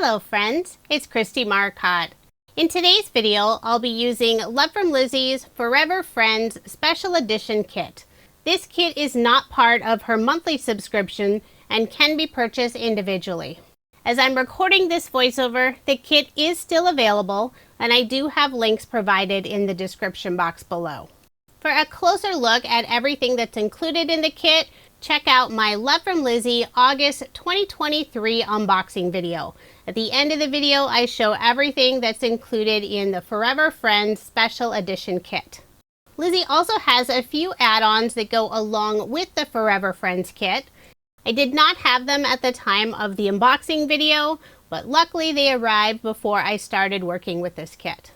Hello friends, it's Kristie Marcotte. In today's video, I'll be using Love from Lizi's Forever Friends Special Edition Kit. This kit is not part of her monthly subscription and can be purchased individually. As I'm recording this voiceover, the kit is still available, and I do have links provided in the description box below. For a closer look at everything that's included in the kit, check out my Love from Lizi August 2023 unboxing video. At the end of the video, I show everything that's included in the Forever Friends Special Edition Kit. Lizi also has a few add-ons that go along with the Forever Friends kit. I did not have them at the time of the unboxing video, but luckily they arrived before I started working with this kit.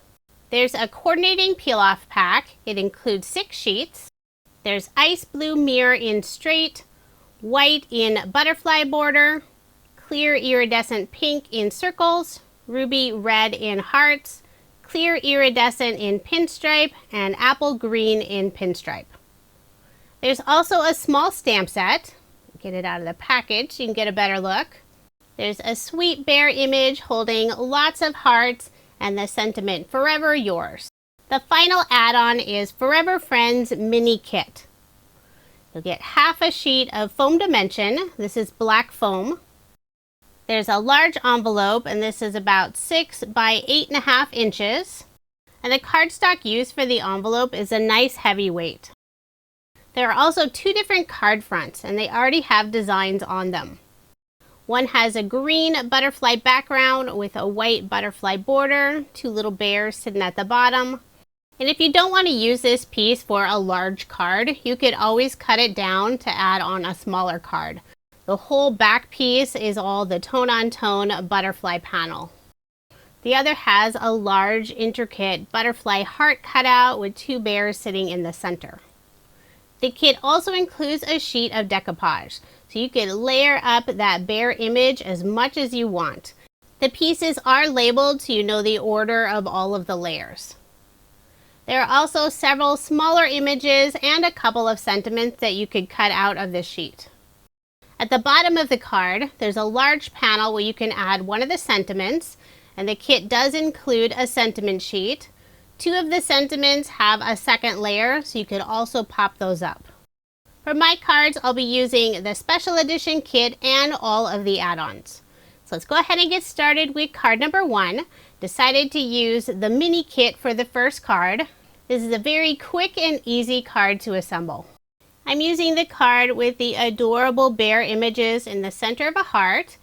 There's a coordinating peel-off pack. It includes 6 sheets. There's ice blue mirror in straight, white in butterfly border, clear iridescent pink in circles, ruby red in hearts, clear iridescent in pinstripe, and apple green in pinstripe. There's also a small stamp set. Get it out of the package so you can get a better look. There's a sweet bear image holding lots of hearts and the sentiment "Forever Yours." The final add-on is Forever Friends Mini Kit. You'll get half a sheet of foam dimension. This is black foam. There's a large envelope, and this is about 6 by 8.5 inches. And the cardstock used for the envelope is a nice heavy weight. There are also 2 different card fronts, and they already have designs on them. One has a green butterfly background with a white butterfly border, 2 little bears sitting at the bottom. And if you don't want to use this piece for a large card, you could always cut it down to add on a smaller card. The whole back piece is all the tone-on-tone butterfly panel. The other has a large, intricate butterfly heart cutout with 2 bears sitting in the center. The kit also includes a sheet of decoupage, so you can layer up that bear image as much as you want. The pieces are labeled so you know the order of all of the layers. There are also several smaller images and a couple of sentiments that you could cut out of this sheet. At the bottom of the card, there's a large panel where you can add one of the sentiments, and the kit does include a sentiment sheet. 2 of the sentiments have a second layer, so you could also pop those up. For my cards, I'll be using the special edition kit and all of the add-ons. So let's go ahead and get started with card number 1. Decided to use the mini kit for the first card. This is a very quick and easy card to assemble. I'm using the card with the adorable bear images in the center of a heart.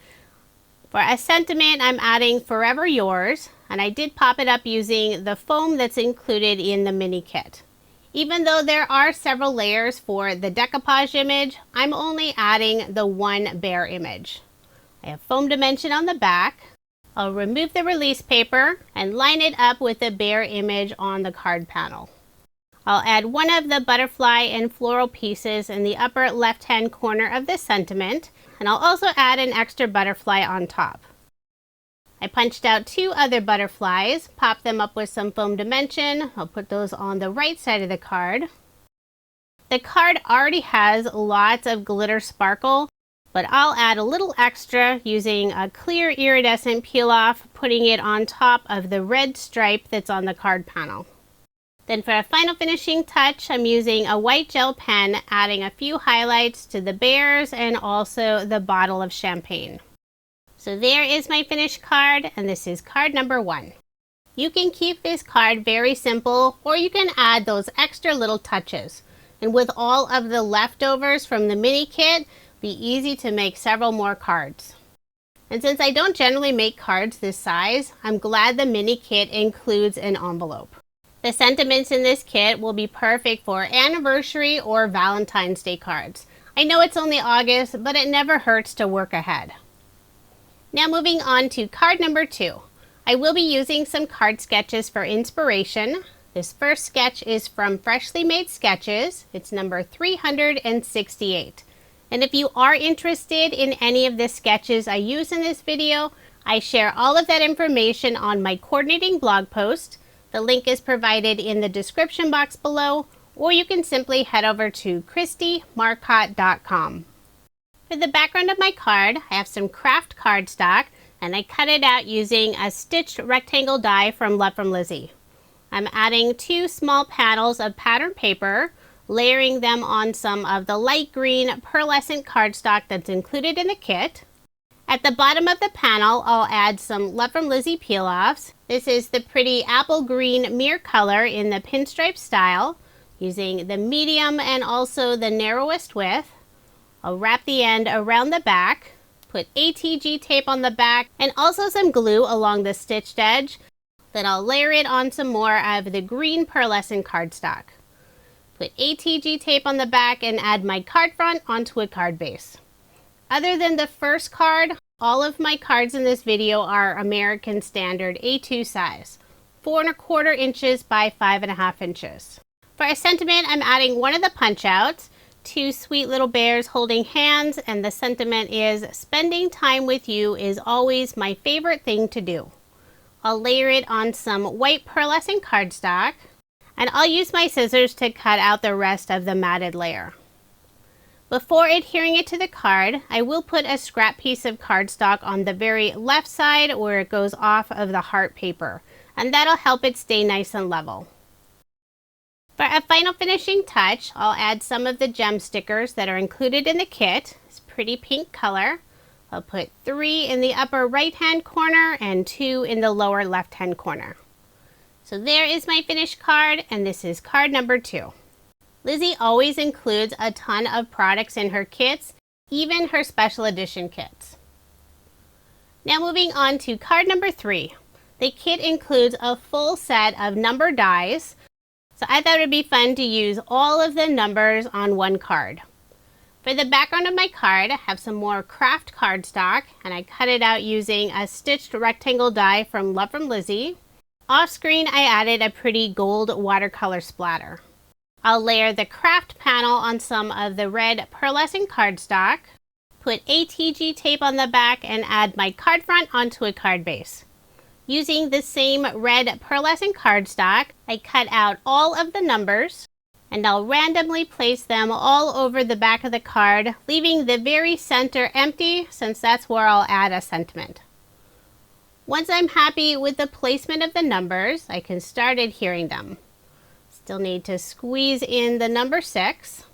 For a sentiment, I'm adding "Forever Yours," and I did pop it up using the foam that's included in the mini kit. Even though there are several layers for the decoupage image, I'm only adding the 1 bear image. I have foam dimension on the back. I'll remove the release paper and line it up with the bear image on the card panel. I'll add one of the butterfly and floral pieces in the upper left-hand corner of the sentiment, and I'll also add an extra butterfly on top. I punched out 2 other butterflies, popped them up with some foam dimension. I'll put those on the right side of the card. The card already has lots of glitter sparkle, but I'll add a little extra using a clear iridescent peel-off, putting it on top of the red stripe that's on the card panel. Then for a final finishing touch, I'm using a white gel pen, adding a few highlights to the bears and also the bottle of champagne. So there is my finished card, and this is card number 1. You can keep this card very simple, or you can add those extra little touches. And with all of the leftovers from the mini kit, it'll be easy to make several more cards. And since I don't generally make cards this size, I'm glad the mini kit includes an envelope. The sentiments in this kit will be perfect for anniversary or Valentine's Day cards. I know it's only August, but it never hurts to work ahead. Now moving on to card number 2. I will be using some card sketches for inspiration. This first sketch is from Freshly Made Sketches. It's number 368. And if you are interested in any of the sketches I use in this video, I share all of that information on my coordinating blog post. The link is provided in the description box below, or you can simply head over to KristieMarcotte.com. For the background of my card, I have some craft cardstock, and I cut it out using a stitched rectangle die from Love from Lizi. I'm adding 2 small panels of pattern paper, layering them on some of the light green pearlescent cardstock that's included in the kit. At the bottom of the panel, I'll add some Love from Lizi peel-offs. This is the pretty apple green mirror color in the pinstripe style, using the medium and also the narrowest width. I'll wrap the end around the back, put ATG tape on the back, and also some glue along the stitched edge. Then I'll layer it on some more of the green pearlescent cardstock. Put ATG tape on the back and add my card front onto a card base. Other than the first card, all of my cards in this video are American Standard A2 size, 4 1/4 inches by 5.5 inches. For a sentiment, I'm adding one of the punch outs, 2 sweet little bears holding hands, and the sentiment is, spending time with you is always my favorite thing to do. I'll layer it on some white pearlescent cardstock, and I'll use my scissors to cut out the rest of the matted layer. Before adhering it to the card, I will put a scrap piece of cardstock on the very left side where it goes off of the heart paper, and that'll help it stay nice and level. For a final finishing touch, I'll add some of the gem stickers that are included in the kit. It's pretty pink color. I'll put 3 in the upper right hand corner and 2 in the lower left hand corner. So there is my finished card, and this is card number 2. Lizi always includes a ton of products in her kits, even her special edition kits. Now moving on to card number 3. The kit includes a full set of number dies, so I thought it would be fun to use all of the numbers on one card. For the background of my card, I have some more craft cardstock, and I cut it out using a stitched rectangle die from Love from Lizi. Off screen, I added a pretty gold watercolor splatter. I'll layer the craft panel on some of the red pearlescent cardstock, put ATG tape on the back, and add my card front onto a card base. Using the same red pearlescent cardstock, I cut out all of the numbers, and I'll randomly place them all over the back of the card, leaving the very center empty since that's where I'll add a sentiment. Once I'm happy with the placement of the numbers, I can start adhering them. Still need to squeeze in the number 6.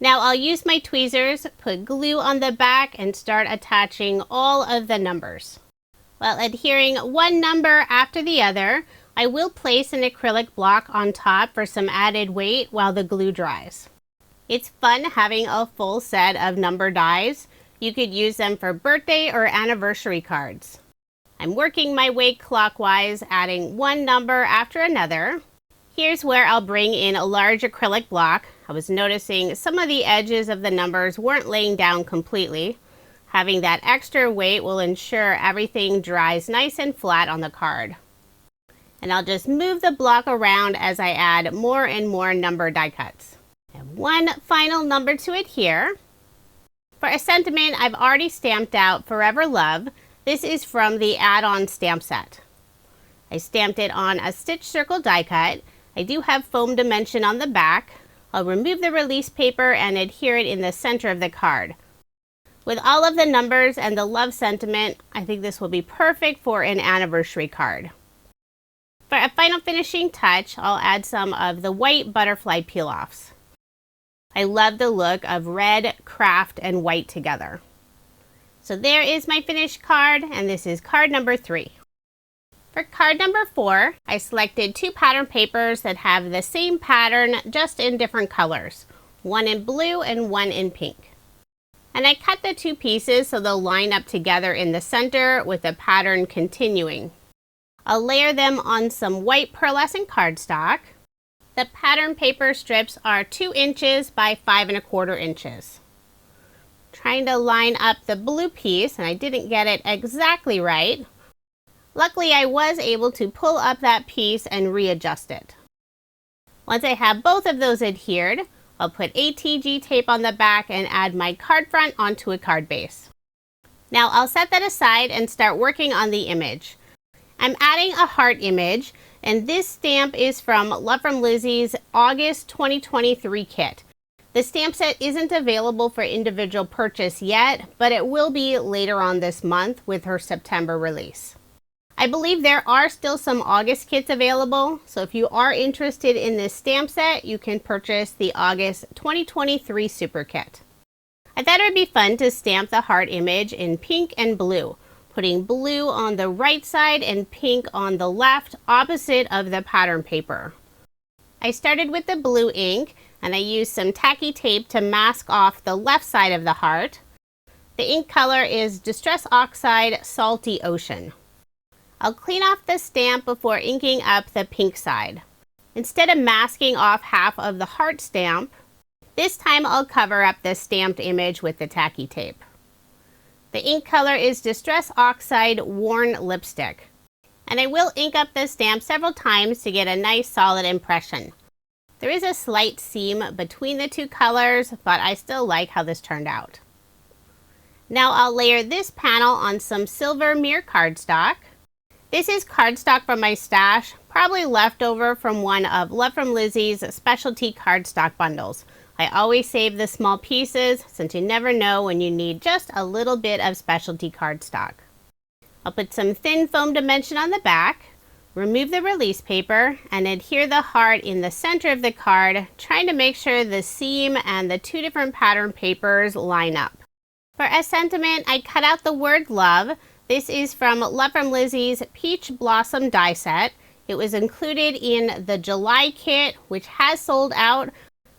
Now I'll use my tweezers, put glue on the back, and start attaching all of the numbers. While adhering one number after the other, I will place an acrylic block on top for some added weight while the glue dries. It's fun having a full set of number dies. You could use them for birthday or anniversary cards. I'm working my way clockwise, adding one number after another. Here's where I'll bring in a large acrylic block. I was noticing some of the edges of the numbers weren't laying down completely. Having that extra weight will ensure everything dries nice and flat on the card. And I'll just move the block around as I add more and more number die cuts. And one final number to adhere. For a sentiment, I've already stamped out Forever Love. This is from the add-on stamp set. I stamped it on a stitch circle die cut. I do have foam dimension on the back. I'll remove the release paper and adhere it in the center of the card. With all of the numbers and the love sentiment, I think this will be perfect for an anniversary card. For a final finishing touch, I'll add some of the white butterfly peel-offs. I love the look of red, craft, and white together. So there is my finished card, and this is card number 3. For card number 4, I selected 2 pattern papers that have the same pattern, just in different colors. One in blue and one in pink. And I cut the 2 pieces so they'll line up together in the center with the pattern continuing. I'll layer them on some white pearlescent cardstock. The pattern paper strips are 2 inches by 5 1/4 inches. Trying to line up the blue piece, and I didn't get it exactly right. Luckily, I was able to pull up that piece and readjust it. Once I have both of those adhered, I'll put ATG tape on the back and add my card front onto a card base. Now I'll set that aside and start working on the image. I'm adding a heart image, and this stamp is from Love from Lizi's August 2023 kit. The stamp set isn't available for individual purchase yet, but it will be later on this month with her September release. I believe there are still some August kits available, so if you are interested in this stamp set, you can purchase the August 2023 Super Kit. I thought it would be fun to stamp the heart image in pink and blue, putting blue on the right side and pink on the left, opposite of the pattern paper. I started with the blue ink, and I used some tacky tape to mask off the left side of the heart. The ink color is Distress Oxide Salty Ocean. I'll clean off the stamp before inking up the pink side. Instead of masking off half of the heart stamp, this time I'll cover up the stamped image with the tacky tape. The ink color is Distress Oxide Worn Lipstick. And I will ink up the stamp several times to get a nice solid impression. There is a slight seam between the two colors, but I still like how this turned out. Now I'll layer this panel on some silver mirror cardstock. This is cardstock from my stash, probably leftover from one of Love from Lizi's specialty cardstock bundles. I always save the small pieces since you never know when you need just a little bit of specialty cardstock. I'll put some thin foam dimension on the back, remove the release paper, and adhere the heart in the center of the card, trying to make sure the seam and the two different pattern papers line up. For a sentiment, I cut out the word love. This is from Love from Lizi's Peach Blossom die set. It was included in the July kit, which has sold out,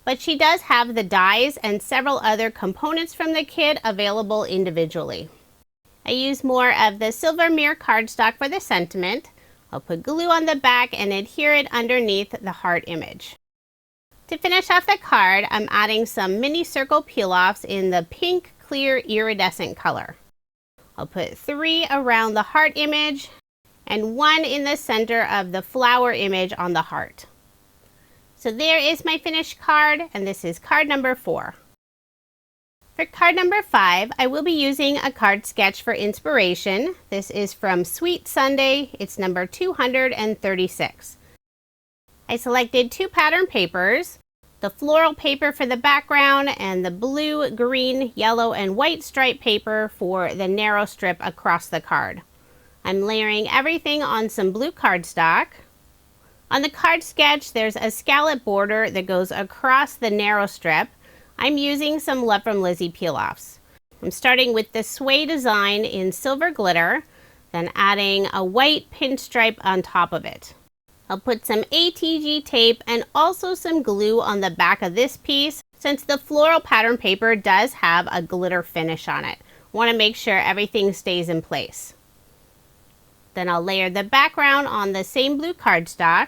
but she does have the dies and several other components from the kit available individually. I use more of the silver mirror cardstock for the sentiment. I'll put glue on the back and adhere it underneath the heart image. To finish off the card, I'm adding some mini circle peel-offs in the pink clear iridescent color. I'll put 3 around the heart image and 1 in the center of the flower image on the heart. So there is my finished card, and this is card number 4. For card number 5, I will be using a card sketch for inspiration. This is from Sweet Sunday. It's number 236. I selected 2 pattern papers, the floral paper for the background and the blue, green, yellow, and white stripe paper for the narrow strip across the card. I'm layering everything on some blue cardstock. On the card sketch, there's a scallop border that goes across the narrow strip. I'm using some Love from Lizi peel-offs. I'm starting with the sway design in silver glitter, then adding a white pinstripe on top of it. I'll put some ATG tape and also some glue on the back of this piece since the floral pattern paper does have a glitter finish on it. Want to make sure everything stays in place. Then I'll layer the background on the same blue cardstock,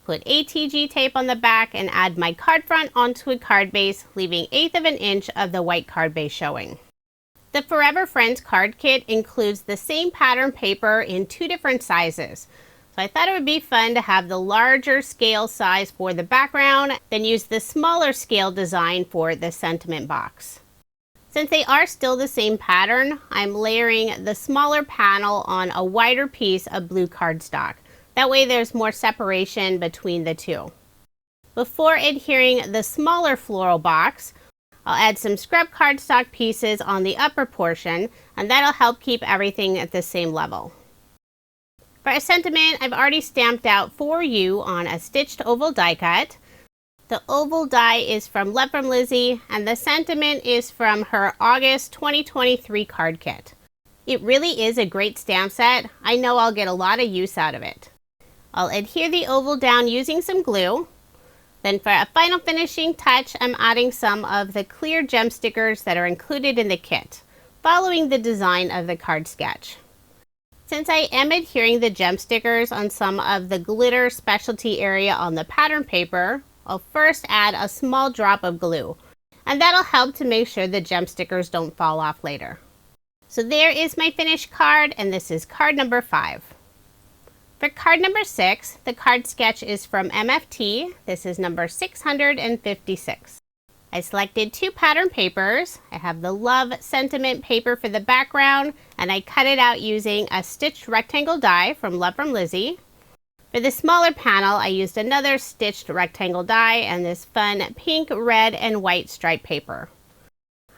put ATG tape on the back, and add my card front onto a card base, leaving 1/8 of an inch of the white card base showing. The Forever Friends card kit includes the same pattern paper in 2 different sizes. So I thought it would be fun to have the larger scale size for the background, then use the smaller scale design for the sentiment box. Since they are still the same pattern, I'm layering the smaller panel on a wider piece of blue cardstock. That way there's more separation between the two. Before adhering the smaller floral box, I'll add some scrub cardstock pieces on the upper portion, and that'll help keep everything at the same level. For a sentiment, I've already stamped out For You on a stitched oval die cut. The oval die is from Love from Lizi, and the sentiment is from her August 2023 card kit. It really is a great stamp set. I know I'll get a lot of use out of it. I'll adhere the oval down using some glue. Then for a final finishing touch, I'm adding some of the clear gem stickers that are included in the kit, following the design of the card sketch. Since I am adhering the gem stickers on some of the glitter specialty area on the pattern paper, I'll first add a small drop of glue, and that'll help to make sure the gem stickers don't fall off later. So there is my finished card, and this is card number 5. For card number 6, the card sketch is from MFT. This is number 656. I selected 2 pattern papers. I have the Love Sentiment paper for the background, and I cut it out using a stitched rectangle die from Love from Lizi. For the smaller panel, I used another stitched rectangle die and this fun pink, red, and white stripe paper.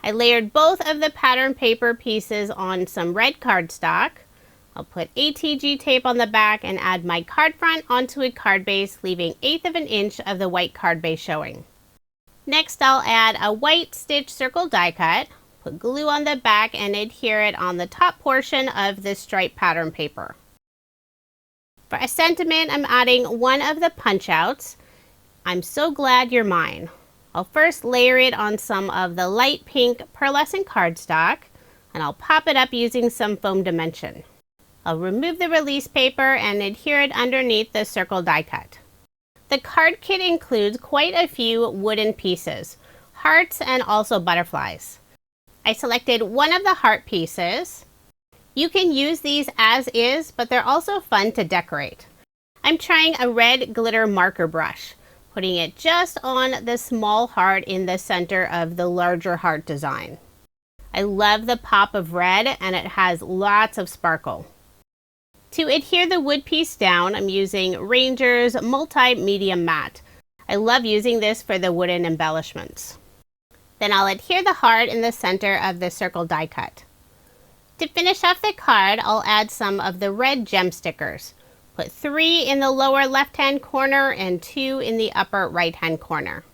I layered both of the pattern paper pieces on some red cardstock. I'll put ATG tape on the back and add my card front onto a card base, leaving 1/8 of an inch of the white card base showing. Next, I'll add a white stitch circle die cut, put glue on the back, and adhere it on the top portion of this stripe pattern paper. For a sentiment, I'm adding one of the punch outs. I'm so glad you're mine. I'll first layer it on some of the light pink pearlescent cardstock, and I'll pop it up using some foam dimension. I'll remove the release paper and adhere it underneath the circle die cut. The card kit includes quite a few wooden pieces, hearts and also butterflies. I selected one of the heart pieces. You can use these as is, but they're also fun to decorate. I'm trying a red glitter marker brush, putting it just on the small heart in the center of the larger heart design. I love the pop of red and it has lots of sparkle. To adhere the wood piece down, I'm using Ranger's Multi-Medium Matte. I love using this for the wooden embellishments. Then I'll adhere the heart in the center of the circle die cut. To finish off the card, I'll add some of the red gem stickers. Put 3 in the lower left-hand corner and 2 in the upper right-hand corner.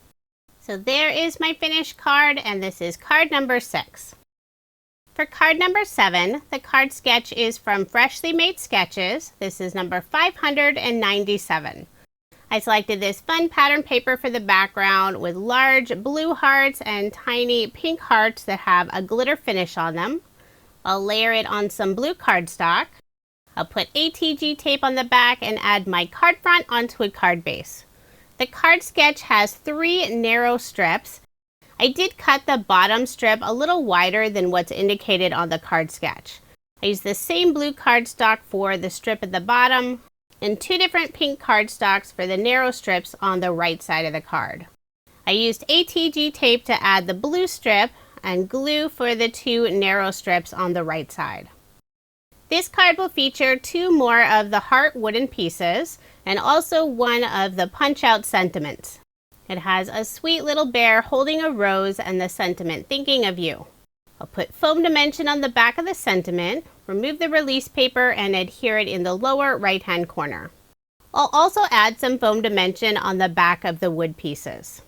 So there is my finished card, and this is card number 6. For card number 7, the card sketch is from Freshly Made Sketches. This is number 597. I selected this fun pattern paper for the background with large blue hearts and tiny pink hearts that have a glitter finish on them. I'll layer it on some blue cardstock. I'll put ATG tape on the back and add my card front onto a card base. The card sketch has 3 narrow strips. I did cut the bottom strip a little wider than what's indicated on the card sketch. I used the same blue cardstock for the strip at the bottom and 2 different pink cardstocks for the narrow strips on the right side of the card. I used ATG tape to add the blue strip and glue for the 2 narrow strips on the right side. This card will feature 2 more of the heart wooden pieces and also one of the punch out sentiments. It has a sweet little bear holding a rose and the sentiment thinking of you. I'll put foam dimension on the back of the sentiment, remove the release paper and adhere it in the lower right hand corner. I'll also add some foam dimension on the back of the wood pieces.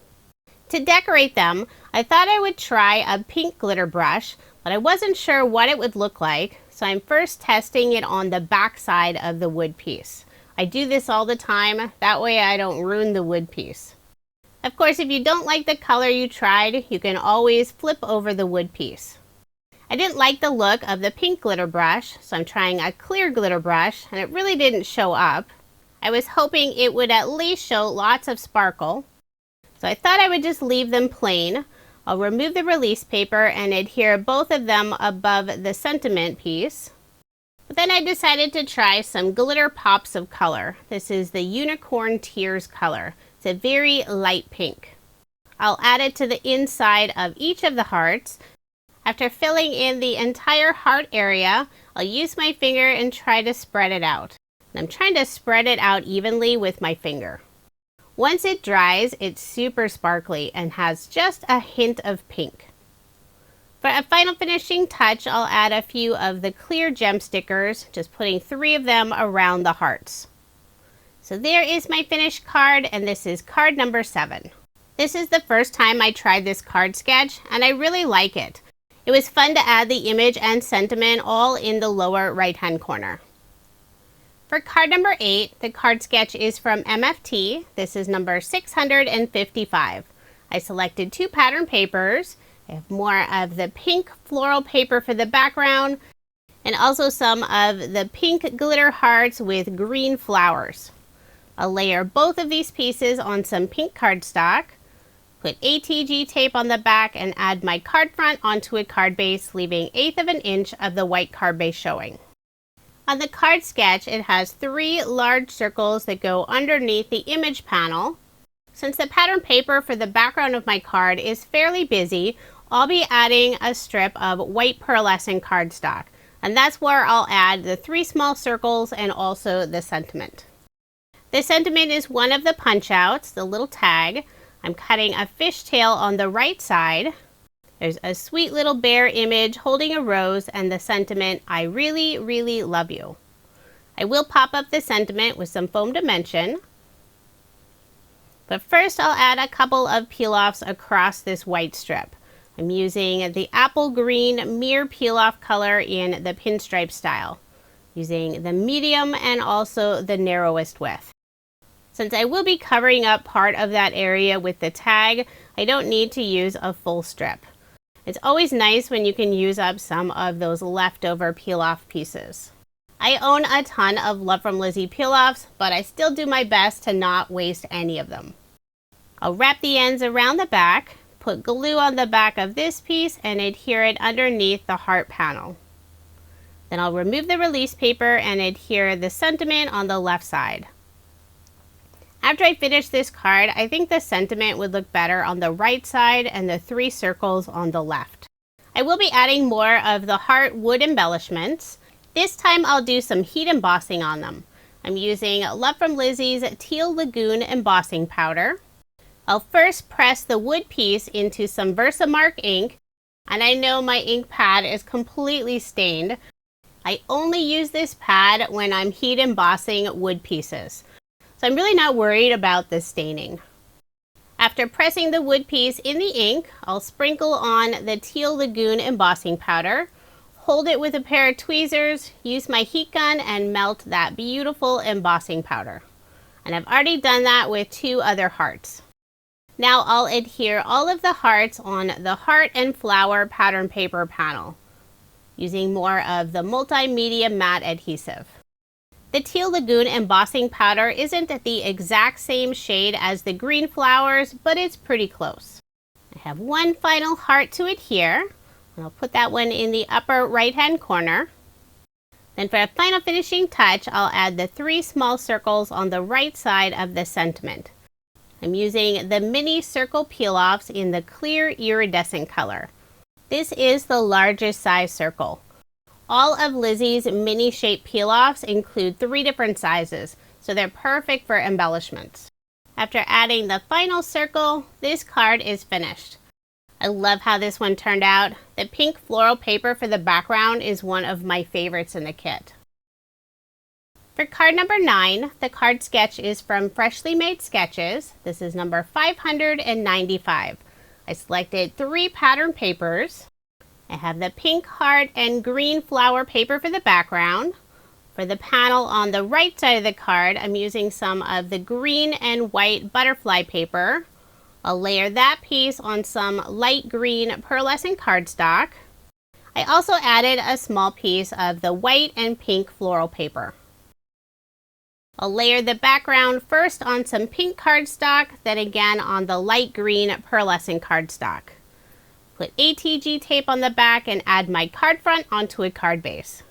To decorate them, I thought I would try a pink glitter brush, but I wasn't sure what it would look like, so I'm first testing it on the back side of the wood piece. I do this all the time, that way I don't ruin the wood piece. Of course, if you don't like the color you tried, you can always flip over the wood piece. I didn't like the look of the pink glitter brush, so I'm trying a clear glitter brush, and it really didn't show up. I was hoping it would at least show lots of sparkle. So I thought I would just leave them plain. I'll remove the release paper and adhere both of them above the sentiment piece. But then I decided to try some glitter pops of color. This is the Unicorn Tears color. It's a very light pink. I'll add it to the inside of each of the hearts. After filling in the entire heart area, I'll use my finger and try to spread it out. And I'm trying to spread it out evenly with my finger. Once it dries, it's super sparkly and has just a hint of pink. For a final finishing touch, I'll add a few of the clear gem stickers, just putting 3 of them around the hearts. So there is my finished card, and this is card number 7. This is the first time I tried this card sketch, and I really like it. It was fun to add the image and sentiment all in the lower right-hand corner. For card number 8, the card sketch is from MFT. This is number 655. I selected 2 pattern papers. I have more of the pink floral paper for the background and also some of the pink glitter hearts with green flowers. I'll layer both of these pieces on some pink cardstock, put ATG tape on the back and add my card front onto a card base, leaving 1/8 of an inch of the white card base showing. On the card sketch, it has 3 large circles that go underneath the image panel. Since the pattern paper for the background of my card is fairly busy, I'll be adding a strip of white pearlescent cardstock, and that's where I'll add the 3 small circles and also the sentiment. The sentiment is one of the punch outs, the little tag. I'm cutting a fishtail on the right side. There's a sweet little bear image holding a rose and the sentiment, I really, really love you. I will pop up the sentiment with some foam dimension. But first I'll add a couple of peel-offs across this white strip. I'm using the apple green mirror peel-off color in the pinstripe style, using the medium and also the narrowest width. Since I will be covering up part of that area with the tag, I don't need to use a full strip. It's always nice when you can use up some of those leftover peel-off pieces. I own a ton of Love from Lizi peel-offs, but I still do my best to not waste any of them. I'll wrap the ends around the back, put glue on the back of this piece, and adhere it underneath the heart panel. Then I'll remove the release paper and adhere the sentiment on the left side. After I finish this card, I think the sentiment would look better on the right side and the 3 circles on the left. I will be adding more of the heart wood embellishments. This time I'll do some heat embossing on them. I'm using Love from Lizi's Teal Lagoon embossing powder. I'll first press the wood piece into some VersaMark ink, and I know my ink pad is completely stained. I only use this pad when I'm heat embossing wood pieces. So I'm really not worried about the staining. After pressing the wood piece in the ink, I'll sprinkle on the Teal Lagoon embossing powder, hold it with a pair of tweezers, use my heat gun, and melt that beautiful embossing powder. And I've already done that with 2 other hearts. Now I'll adhere all of the hearts on the heart and flower pattern paper panel, using more of the multimedia matte adhesive. The Teal Lagoon embossing powder isn't the exact same shade as the green flowers, but it's pretty close. I have one final heart to adhere, and I'll put that one in the upper right-hand corner. Then for a final finishing touch, I'll add the 3 small circles on the right side of the sentiment. I'm using the mini circle peel-offs in the clear iridescent color. This is the largest size circle. All of Lizi's mini shape peel-offs include 3 different sizes, so they're perfect for embellishments. After adding the final circle, this card is finished. I love how this one turned out. The pink floral paper for the background is one of my favorites in the kit. For card number 9, the card sketch is from Freshly Made Sketches. This is number 595. I selected 3 pattern papers. I have the pink heart and green flower paper for the background. For the panel on the right side of the card, I'm using some of the green and white butterfly paper. I'll layer that piece on some light green pearlescent cardstock. I also added a small piece of the white and pink floral paper. I'll layer the background first on some pink cardstock, then again on the light green pearlescent cardstock. Put ATG tape on the back and add my card front onto a card base.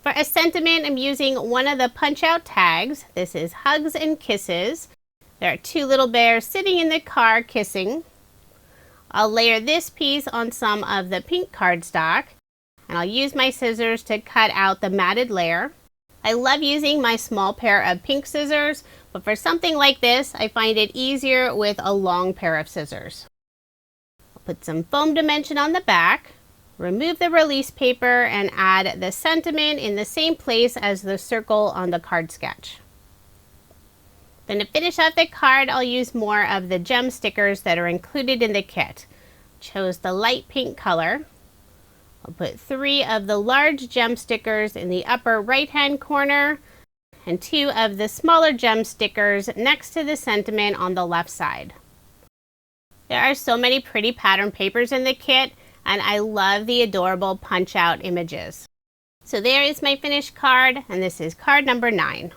For a sentiment, I'm using one of the punch out tags. This is Hugs and Kisses. There are 2 little bears sitting in the car kissing. I'll layer this piece on some of the pink cardstock, and I'll use my scissors to cut out the matted layer. I love using my small pair of pink scissors, but for something like this, I find it easier with a long pair of scissors. Put some foam dimension on the back, remove the release paper, and add the sentiment in the same place as the circle on the card sketch. Then to finish out the card, I'll use more of the gem stickers that are included in the kit. Chose the light pink color. I'll put 3 of the large gem stickers in the upper right-hand corner and 2 of the smaller gem stickers next to the sentiment on the left side. There are so many pretty pattern papers in the kit, and I love the adorable punch-out images. So there is my finished card, and this is card number 9.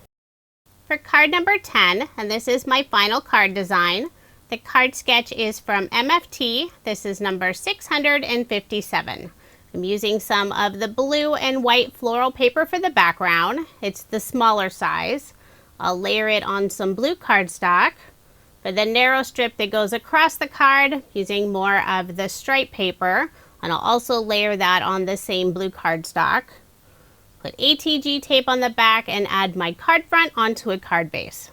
For card number 10, and this is my final card design, the card sketch is from MFT. This is number 657. I'm using some of the blue and white floral paper for the background. It's the smaller size. I'll layer it on some blue cardstock. For the narrow strip that goes across the card, using more of the stripe paper, and I'll also layer that on the same blue cardstock. Put ATG tape on the back and add my card front onto a card base.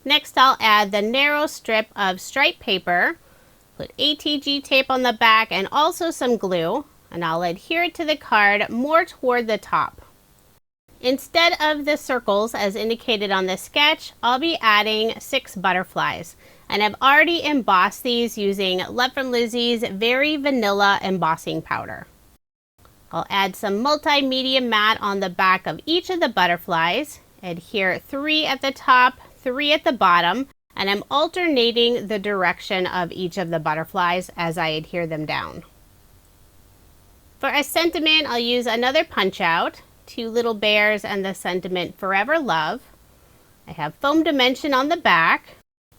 Next, I'll add the narrow strip of stripe paper, put ATG tape on the back and also some glue, and I'll adhere it to the card more toward the top. Instead of the circles as indicated on the sketch, I'll be adding 6 butterflies, and I've already embossed these using Love from Lizi's Very Vanilla Embossing Powder. I'll add some multimedia matte on the back of each of the butterflies, adhere 3 at the top, 3 at the bottom, and I'm alternating the direction of each of the butterflies as I adhere them down. For a sentiment, I'll use another punch out, 2 little bears and the sentiment Forever Love. I have foam dimension on the back.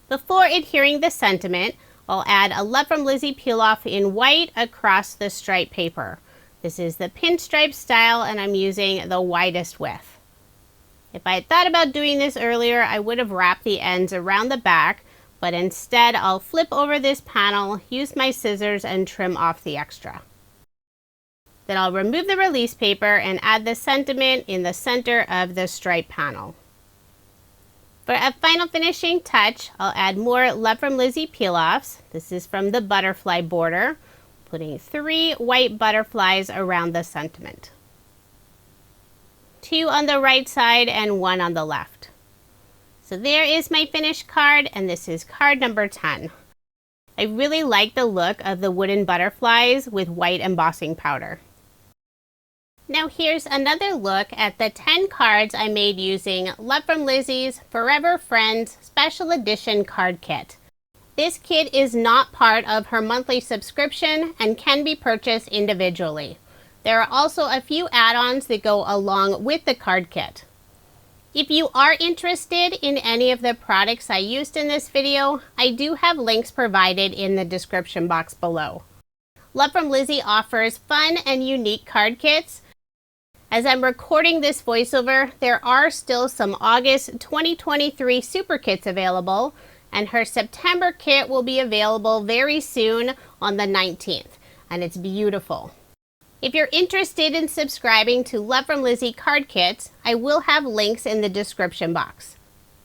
Before adhering the sentiment, I'll add a Love from Lizi peel off in white across the stripe paper. This is the pinstripe style and I'm using the widest width. If I had thought about doing this earlier, I would have wrapped the ends around the back, but instead I'll flip over this panel, use my scissors and trim off the extra. Then I'll remove the release paper and add the sentiment in the center of the stripe panel. For a final finishing touch, I'll add more Love from Lizi peel-offs. This is from the butterfly border, putting 3 white butterflies around the sentiment. 2 on the right side and 1 on the left. So there is my finished card, and this is card number 10. I really like the look of the wooden butterflies with white embossing powder. Now here's another look at the 10 cards I made using Love from Lizi's Forever Friends Special Edition Card Kit. This kit is not part of her monthly subscription and can be purchased individually. There are also a few add-ons that go along with the card kit. If you are interested in any of the products I used in this video, I do have links provided in the description box below. Love from Lizi offers fun and unique card kits. As I'm recording this voiceover, there are still some August 2023 super kits available, and her September kit will be available very soon on the 19th, and it's beautiful. If you're interested in subscribing to Love from Lizi card kits, I will have links in the description box.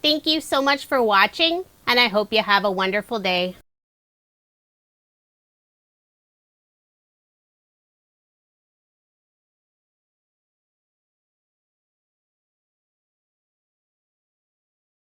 Thank you so much for watching, and I hope you have a wonderful day.